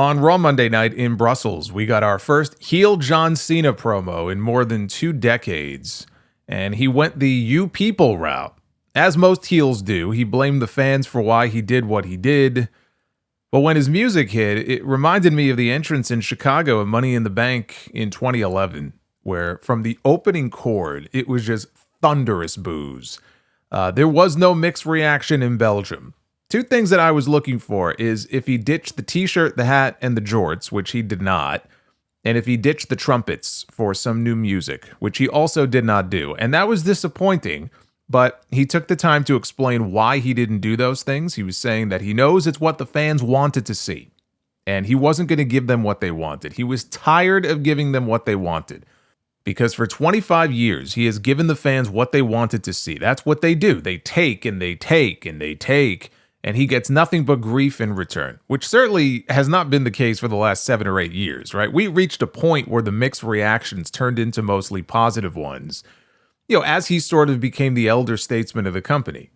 On Raw Monday night in Brussels, we got our first heel John Cena promo in more than 2 decades, and he went the "you people" route. As most heels do, he blamed the fans for why he did what he did. But when his music hit, it reminded me of the entrance in Chicago at Money in the Bank in 2011, where from the opening chord, it was just thunderous boos. There was no mixed reaction in Belgium. 2 things that I was looking for is if he ditched the t-shirt, the hat, and the jorts, which he did not, and if he ditched the trumpets for some new music, which he also did not do. And that was disappointing, but he took the time to explain why he didn't do those things. He was saying that he knows it's what the fans wanted to see, and he wasn't going to give them what they wanted. He was tired of giving them what they wanted, because for 25 years, he has given the fans what they wanted to see. That's what they do. They take and they take and they take, and he gets nothing but grief in return, which certainly has not been the case for the last 7 or 8 years, right? We reached a point where the mixed reactions turned into mostly positive ones, as he sort of became the elder statesman of the company.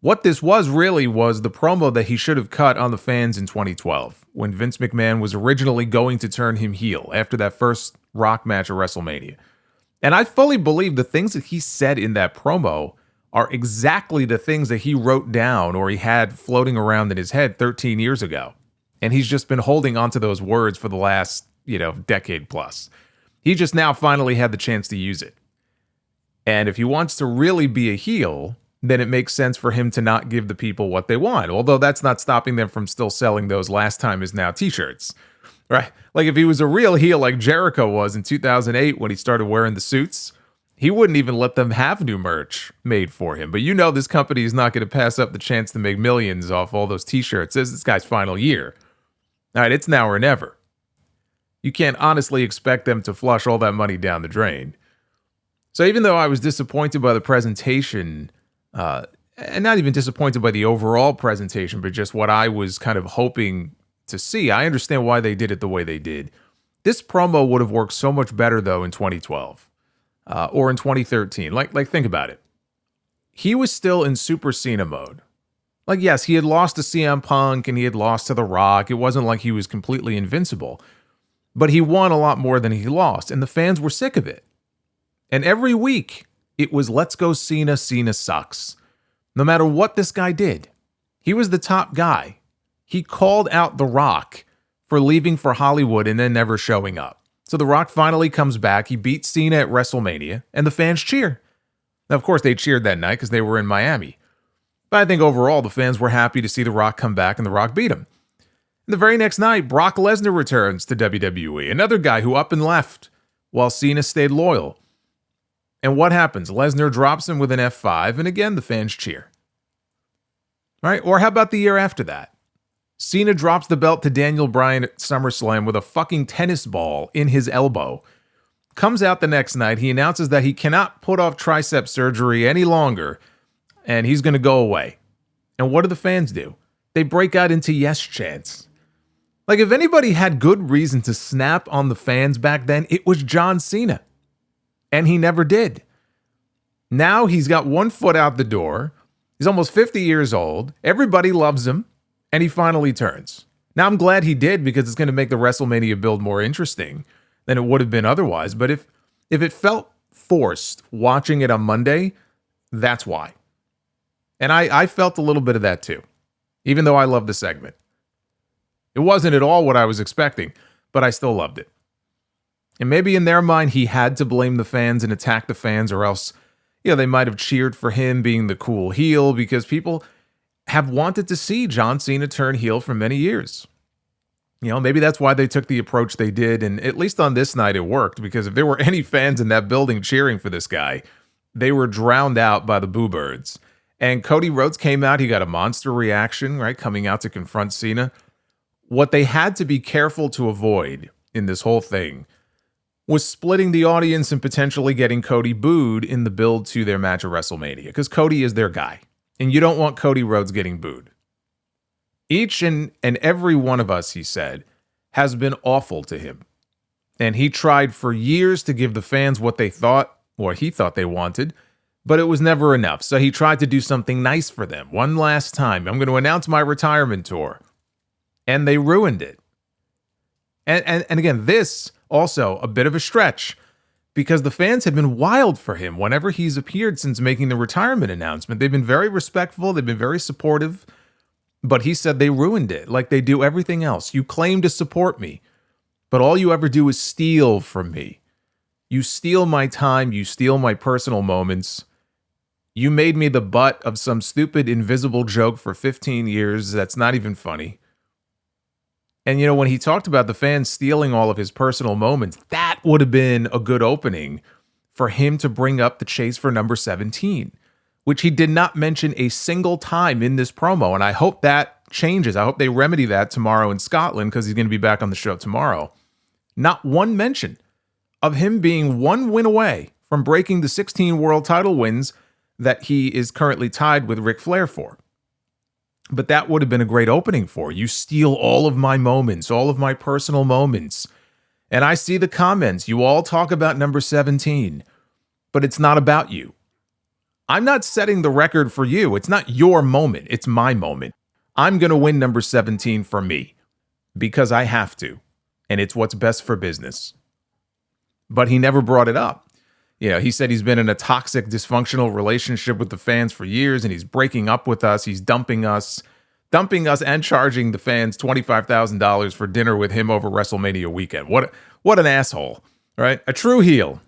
What this was really was the promo that he should have cut on the fans in 2012, when Vince McMahon was originally going to turn him heel after that first Rock match at WrestleMania. And I fully believe the things that he said in that promo are exactly the things that he wrote down or he had floating around in his head 13 years ago. And he's just been holding onto those words for the last, decade plus. He just now finally had the chance to use it. And if he wants to really be a heel, then it makes sense for him to not give the people what they want. Although that's not stopping them from still selling those "last time is now" t-shirts, right? Like if he was a real heel like Jericho was in 2008 when he started wearing the suits, he wouldn't even let them have new merch made for him. But this company is not going to pass up the chance to make millions off all those t-shirts. This is this guy's final year. All right, it's now or never. You can't honestly expect them to flush all that money down the drain. So even though I was disappointed by the presentation, and not even disappointed by the overall presentation, but just what I was kind of hoping to see, I understand why they did it the way they did. This promo would have worked so much better, though, in 2012. Or in 2013. Like think about it. He was still in Super Cena mode. Yes, he had lost to CM Punk and he had lost to The Rock. It wasn't like he was completely invincible. But he won a lot more than he lost, and the fans were sick of it. And every week, it was "let's go Cena, Cena sucks." No matter what this guy did. He was the top guy. He called out The Rock for leaving for Hollywood and then never showing up. So The Rock finally comes back. He beats Cena at WrestleMania, and the fans cheer. Now, of course, they cheered that night because they were in Miami. But I think overall, the fans were happy to see The Rock come back and The Rock beat him. And the very next night, Brock Lesnar returns to WWE, another guy who up and left while Cena stayed loyal. And what happens? Lesnar drops him with an F5, and again, the fans cheer. All right, or how about the year after that? Cena drops the belt to Daniel Bryan at SummerSlam with a fucking tennis ball in his elbow. Comes out the next night, he announces that he cannot put off tricep surgery any longer, and he's going to go away. And what do the fans do? They break out into yes chants. If anybody had good reason to snap on the fans back then, it was John Cena. And he never did. Now he's got one foot out the door. He's almost 50 years old. Everybody loves him. And he finally turns. Now, I'm glad he did because it's going to make the WrestleMania build more interesting than it would have been otherwise. But if it felt forced watching it on Monday, that's why. And I felt a little bit of that too, even though I loved the segment. It wasn't at all what I was expecting, but I still loved it. And maybe in their mind, he had to blame the fans and attack the fans, or else, they might have cheered for him being the cool heel, because people have wanted to see John Cena turn heel for many years. Maybe that's why they took the approach they did, and at least on this night it worked, because if there were any fans in that building cheering for this guy, they were drowned out by the boo birds. And Cody Rhodes came out, he got a monster reaction, right, coming out to confront Cena. What they had to be careful to avoid in this whole thing was splitting the audience and potentially getting Cody booed in the build to their match at WrestleMania, because Cody is their guy. And you don't want Cody Rhodes getting booed. Each and every one of us, he said, has been awful to him. And he tried for years to give the fans what they thought, or he thought they wanted, but it was never enough. So he tried to do something nice for them. One last time, I'm going to announce my retirement tour. And they ruined it. And again, this also a bit of a stretch because the fans have been wild for him whenever he's appeared since making the retirement announcement. They've been very respectful. They've been very supportive. But he said they ruined it like they do everything else. You claim to support me, but all you ever do is steal from me. You steal my time. You steal my personal moments. You made me the butt of some stupid invisible joke for 15 years that's not even funny. And, you know, when he talked about the fans stealing all of his personal moments, that would have been a good opening for him to bring up the chase for number 17, which he did not mention a single time in this promo. And I hope that changes. I hope they remedy that tomorrow in Scotland because he's going to be back on the show tomorrow. Not one mention of him being one win away from breaking the 16 world title wins that he is currently tied with Ric Flair for. But that would have been a great opening for you. Steal all of my moments, all of my personal moments. And I see the comments. You all talk about number 17, but it's not about you. I'm not setting the record for you. It's not your moment. It's my moment. I'm going to win number 17 for me because I have to. And it's what's best for business. But he never brought it up. You know, he said he's been in a toxic, dysfunctional relationship with the fans for years, and he's breaking up with us. He's dumping us and charging the fans $25,000 for dinner with him over WrestleMania weekend. What an asshole, right? A true heel.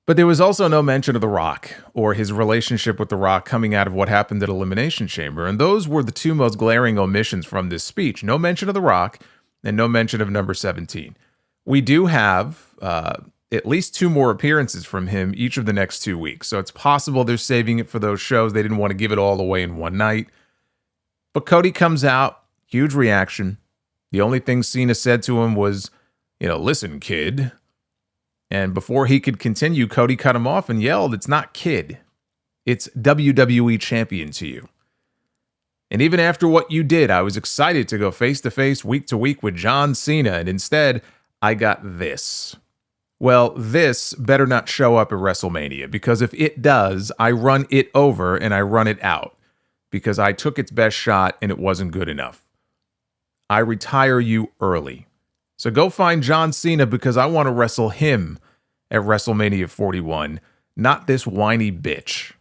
But there was also no mention of The Rock or his relationship with The Rock coming out of what happened at Elimination Chamber. And those were the two most glaring omissions from this speech. No mention of The Rock and no mention of number 17. We do have at least 2 more appearances from him each of the next 2 weeks. So it's possible they're saving it for those shows. They didn't want to give it all away in one night. But Cody comes out, huge reaction. The only thing Cena said to him was, you know, listen, kid. And before he could continue, Cody cut him off and yelled, it's not kid. It's WWE champion to you. And even after what you did, I was excited to go face-to-face, week-to-week with John Cena. And instead, I got this. Well, this better not show up at WrestleMania, because if it does, I run it over and I run it out, because I took its best shot and it wasn't good enough. I retire you early. So go find John Cena, because I want to wrestle him at WrestleMania 41, not this whiny bitch.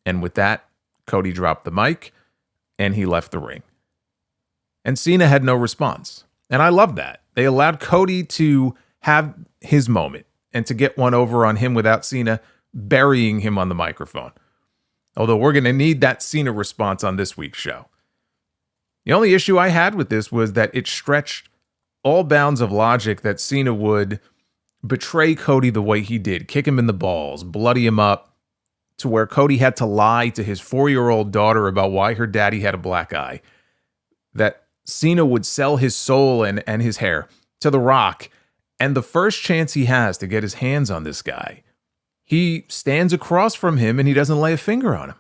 And with that, Cody dropped the mic and he left the ring. And Cena had no response. And I love that. They allowed Cody to have his moment and to get one over on him without Cena burying him on the microphone. Although we're going to need that Cena response on this week's show. The only issue I had with this was that it stretched all bounds of logic that Cena would betray Cody the way he did, kick him in the balls, bloody him up, to where Cody had to lie to his 4-year-old daughter about why her daddy had a black eye, that Cena would sell his soul and his hair to The Rock. And the first chance he has to get his hands on this guy, he stands across from him and he doesn't lay a finger on him.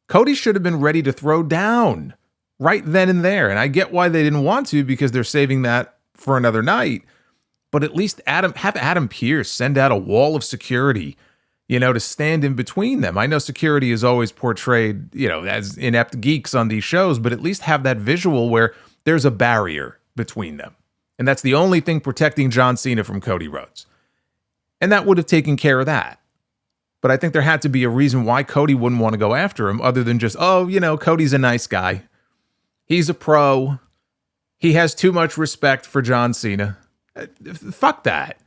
Cody should have been ready to throw down right then and there. And I get why they didn't want to, because they're saving that for another night. But at least have Adam Pearce send out a wall of security, you know, to stand in between them. I know security is always portrayed, you know, as inept geeks on these shows, but at least have that visual where there's a barrier between them. And that's the only thing protecting John Cena from Cody Rhodes. And that would have taken care of that. But I think there had to be a reason why Cody wouldn't want to go after him, other than just, oh, you know, Cody's a nice guy. He's a pro. He has too much respect for John Cena. Fuck that.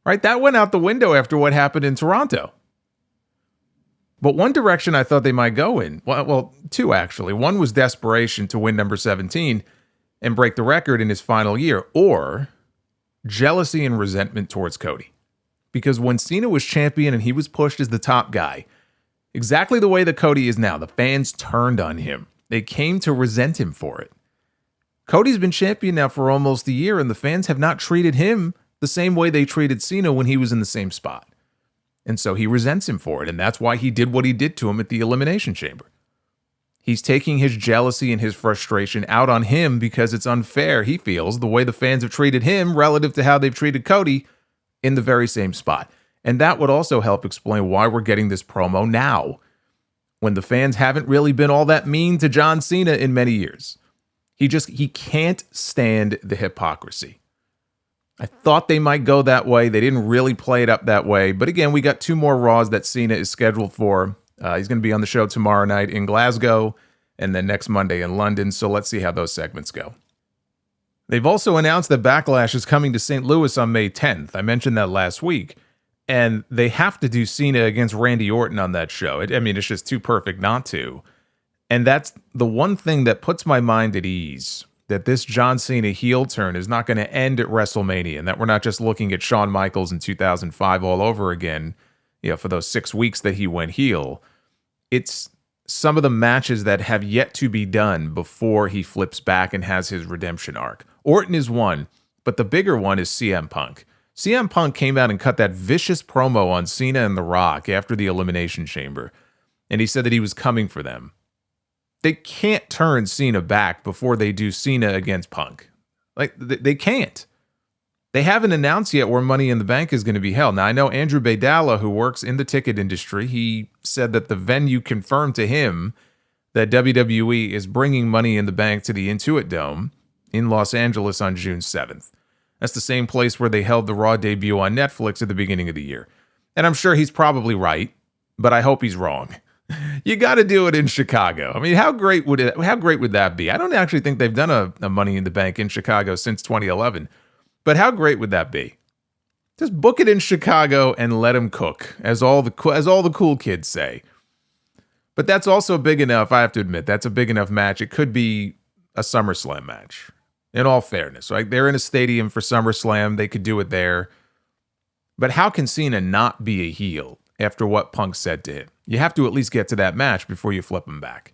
Right? That went out the window after what happened in Toronto. But one direction I thought they might go in, well, 2 actually. One was desperation to win number 17 and break the record in his final year, or jealousy and resentment towards Cody. Because when Cena was champion and he was pushed as the top guy, exactly the way that Cody is now, the fans turned on him. They came to resent him for it. Cody's been champion now for almost a year, and the fans have not treated him the same way they treated Cena when he was in the same spot. And so he resents him for it, and that's why he did what he did to him at the Elimination Chamber. He's taking his jealousy and his frustration out on him because it's unfair, he feels, the way the fans have treated him relative to how they've treated Cody in the very same spot. And that would also help explain why we're getting this promo now, when the fans haven't really been all that mean to John Cena in many years. He can't stand the hypocrisy. I thought they might go that way. They didn't really play it up that way. But again, we got 2 more Raws that Cena is scheduled for. He's going to be on the show tomorrow night in Glasgow and then next Monday in London. So let's see how those segments go. They've also announced that Backlash is coming to St. Louis on May 10th. I mentioned that last week. And they have to do Cena against Randy Orton on that show. It's just too perfect not to. And that's the one thing that puts my mind at ease, that this John Cena heel turn is not going to end at WrestleMania, and that we're not just looking at Shawn Michaels in 2005 all over again, for those 6 weeks that he went heel. It's some of the matches that have yet to be done before he flips back and has his redemption arc. Orton is one, but the bigger one is CM Punk. CM Punk came out and cut that vicious promo on Cena and The Rock after the Elimination Chamber, and he said that he was coming for them. They can't turn Cena back before they do Cena against Punk. They can't. They haven't announced yet where Money in the Bank is going to be held. Now, I know Andrew Baydala, who works in the ticket industry, he said that the venue confirmed to him that WWE is bringing Money in the Bank to the Intuit Dome in Los Angeles on June 7th. That's the same place where they held the Raw debut on Netflix at the beginning of the year. And I'm sure he's probably right, but I hope he's wrong. You got to do it in Chicago. How great would that be? I don't actually think they've done a Money in the Bank in Chicago since 2011. But how great would that be? Just book it in Chicago and let him cook, as all the cool kids say. But that's also big enough, I have to admit, that's a big enough match. It could be a SummerSlam match. In all fairness, right? They're in a stadium for SummerSlam. They could do it there. But how can Cena not be a heel after what Punk said to him? You have to at least get to that match before you flip him back.